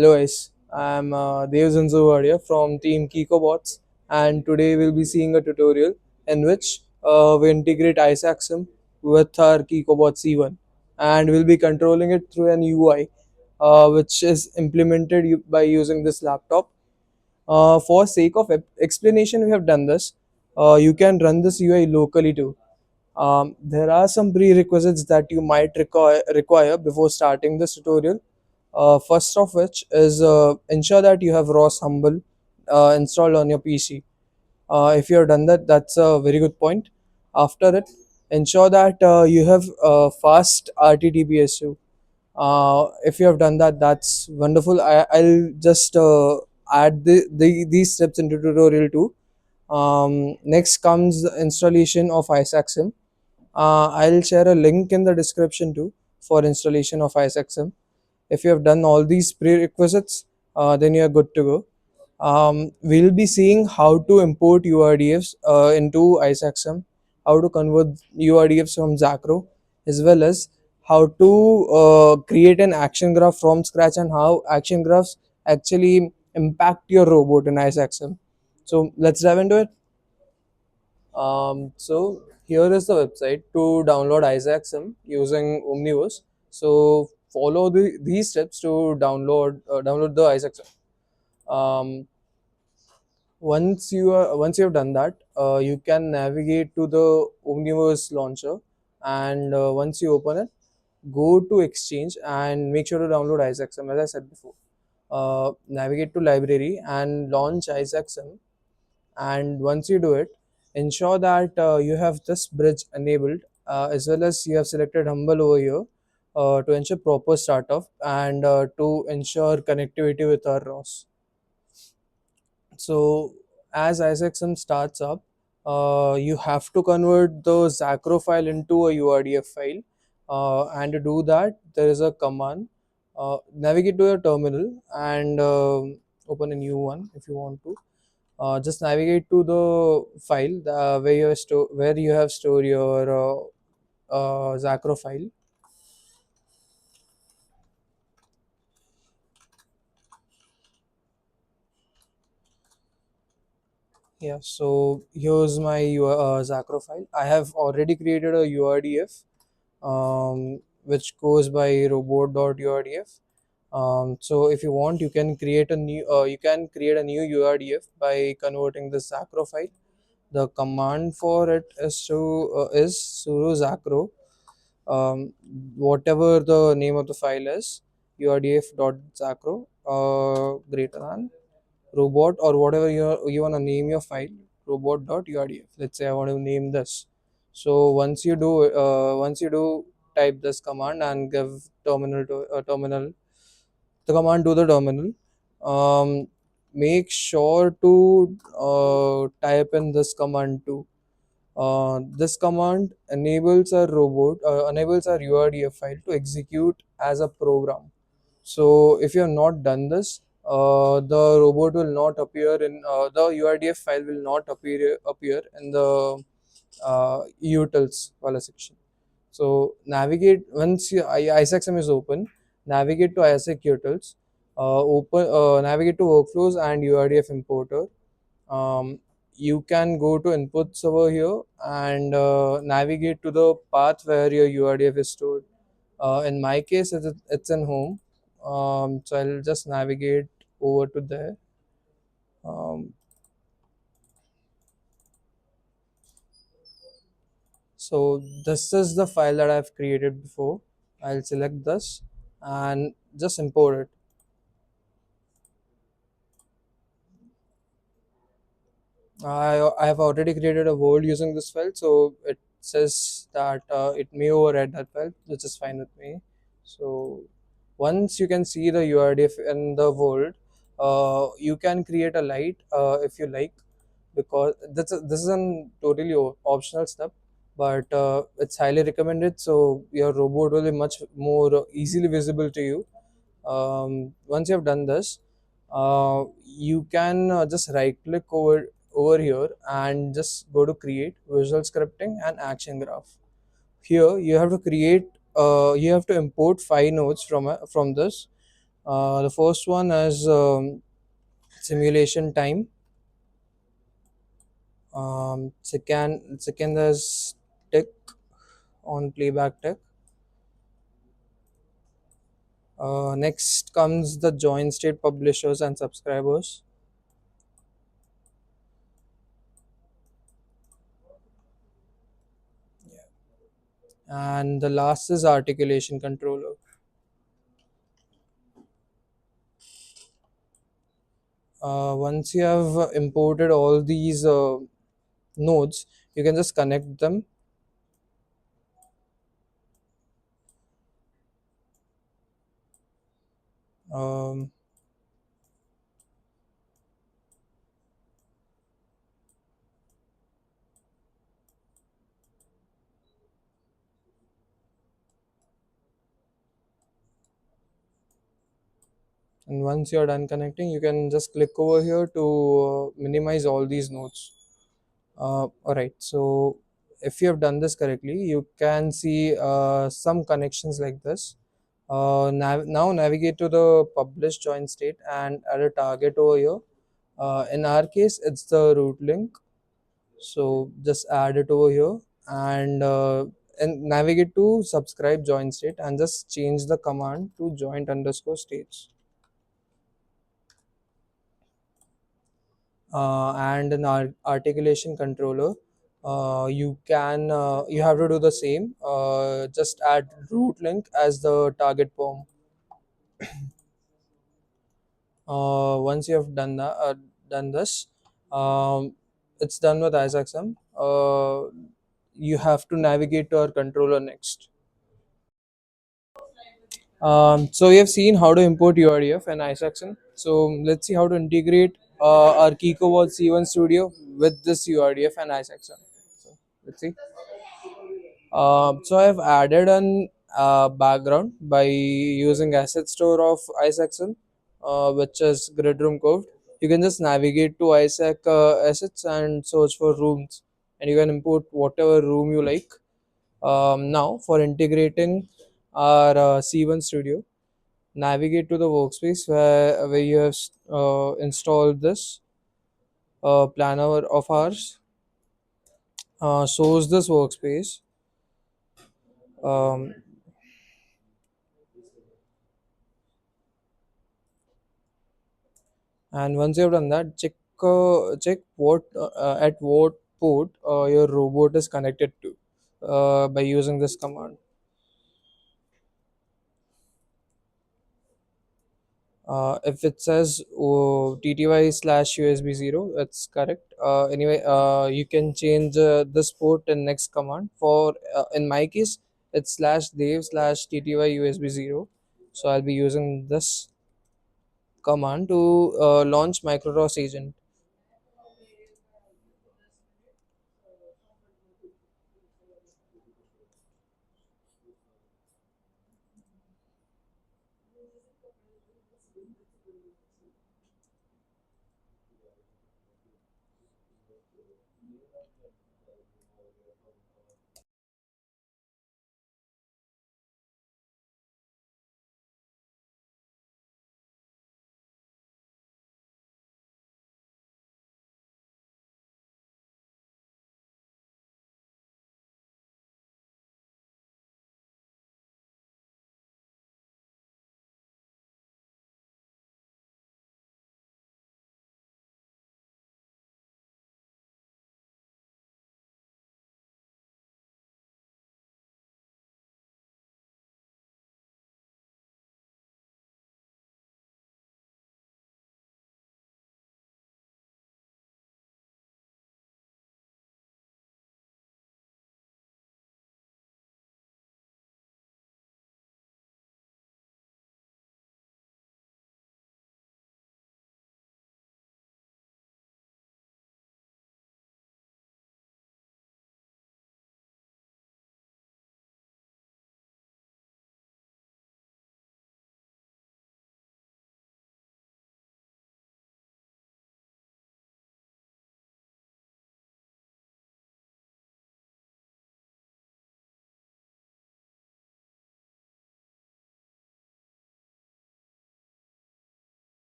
Hello guys, I'm Dev Zanzuwadia from team KikoBots, and today we'll be seeing a tutorial in which we integrate Isaac Sim with our KikoBot C1, and we'll be controlling it through an UI which is implemented by using this laptop. For sake of explanation, we have done this. You can run this UI locally too. There are some prerequisites that you might require before starting this tutorial. First of which is ensure that you have ROS Humble installed on your PC. If you have done that, that's a very good point. After it, ensure that you have fast RTTPSU. If you have done that, that's wonderful. I'll just add these steps into tutorial too. Next comes the installation of ISACSIM. I'll share a link in the description too for installation of ISACSIM. If you have done all these prerequisites, then you are good to go. We'll be seeing how to import URDFs into ISACSIM, how to convert URDFs from Zacro, as well as how to create an action graph from scratch and how action graphs actually impact your robot in ISACSIM. So let's dive into it. So here is the website to download Isaac Sim using Omniverse. So follow these steps to download the Isaac Sim. Um, once you have done that, you can navigate to the Omniverse launcher, and once you open it, go to Exchange and make sure to download Isaac Sim. As I said before, navigate to library and launch Isaac Sim, and once you do it, ensure that you have this bridge enabled, as well as you have selected Humble over here to ensure proper startup and to ensure connectivity with our ROS. So as ISACSIM starts up, you have to convert the Zacro file into a URDF file, and to do that there is a command. Navigate to your terminal and open a new one if you want to. Just navigate to the file where you have stored your Zacro file. Yeah, so here's my Zacro file. I have already created a URDF, which goes by robot.urdf. So if you want, you can create a new URDF by converting the Zacro file. The command for it is sudo zacro, um, whatever the name of the file is, urdf.zacro greater than robot, or whatever you want to name your file, robot.urdf. Let's say I want to name this. So once you do type this command and give terminal the command to the terminal, um, make sure to type in this command too. This command enables our URDF file to execute as a program. So if you have not done this, the robot will not appear in the URDF file will not appear in the utils file section. So navigate once ISACSM is open, navigate to ISAC utils, navigate to workflows and URDF importer. um, you can go to inputs over here and navigate to the path where your URDF is stored. In my case, it's in home, so I'll just navigate over to there. Um, so this is the file that I've created before. I'll select this and just import it. I have already created a world using this file, so it says that it may override that file, which is fine with me. So once you can see the URDF in the world, you can create a light if you like, because this is a totally optional step, but it's highly recommended. So your robot will be much more easily visible to you. Once you have done this, you can just right click over here and just go to create visual scripting and action graph. Here you have to import 5 nodes from this. The first one is simulation time. Second is tick on playback tech. Next comes the join state publishers and subscribers. And the last is articulation controller. Once you have imported all these nodes, you can just connect them. Um, and once you're done connecting, you can just click over here to minimize all these nodes. All right, so if you have done this correctly, you can see some connections like this. Now navigate to the publish join state and add a target over here. In our case, it's the root link. So just add it over here and navigate to subscribe join state and just change the command to joint underscore states. And an articulation controller, you have to do the same. Just add root link as the target perm. Once you have done this, um, it's done with Isaac Sim. You have to navigate to our controller next. So we have seen how to import URDF and iSection. So let's see how to integrate our KikoBot C1 Studio with this URDF and iSection. So let's see. So I've added an background by using asset store of iSection, which is grid room curved. You can just navigate to ISAC assets and search for rooms, and you can import whatever room you like. Now for integrating our C1 Studio, navigate to the workspace where you have installed this planner of ours. Source this workspace. Um, and once you have done that, check what at what port your robot is connected to by using this command. If it says TTY slash USB 0, it's correct. Anyway, you can change this port in next command. For in my case, it's slash dev slash TTY USB 0. So I'll be using this command to launch MicroROS agent.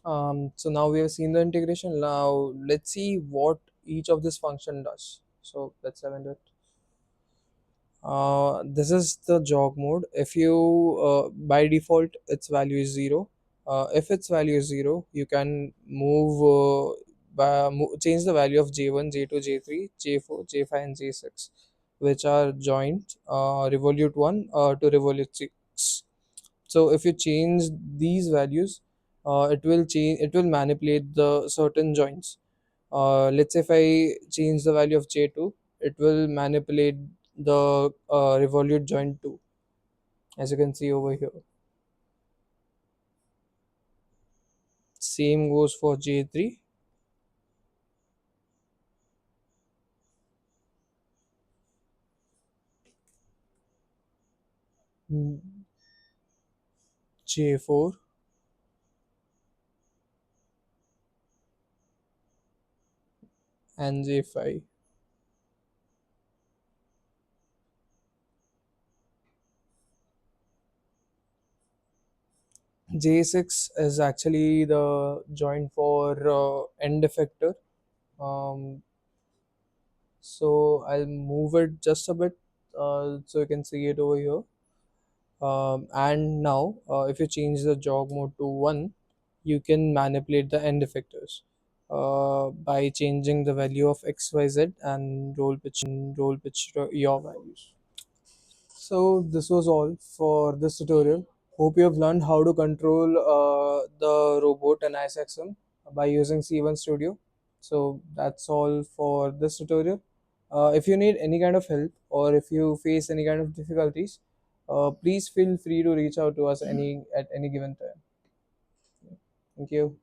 So now we have seen the integration. Now let's see what each of this function does. So let's have into it. This is the jog mode. If you by default its value is 0. If its value is 0, you can change the value of J1, J2, J3, J4, J5, and J6, which are joint revolute 1 to revolute 6. So if you change these values, it will manipulate the certain joints. Let's say if I change the value of J2, it will manipulate the revolute joint 2, as you can see over here. Same goes for J3. J4, and J5. J6 is actually the joint for end effector. Um, so I'll move it just a bit so you can see it over here. And now, if you change the jog mode to 1, you can manipulate the end effectors by changing the value of XYZ and roll pitch your values. So this was all for this tutorial. Hope you have learned how to control the robot and Isaac Sim by using C1 Studio. So that's all for this tutorial. If you need any kind of help or if you face any kind of difficulties, please feel free to reach out to us at any given time. Thank you.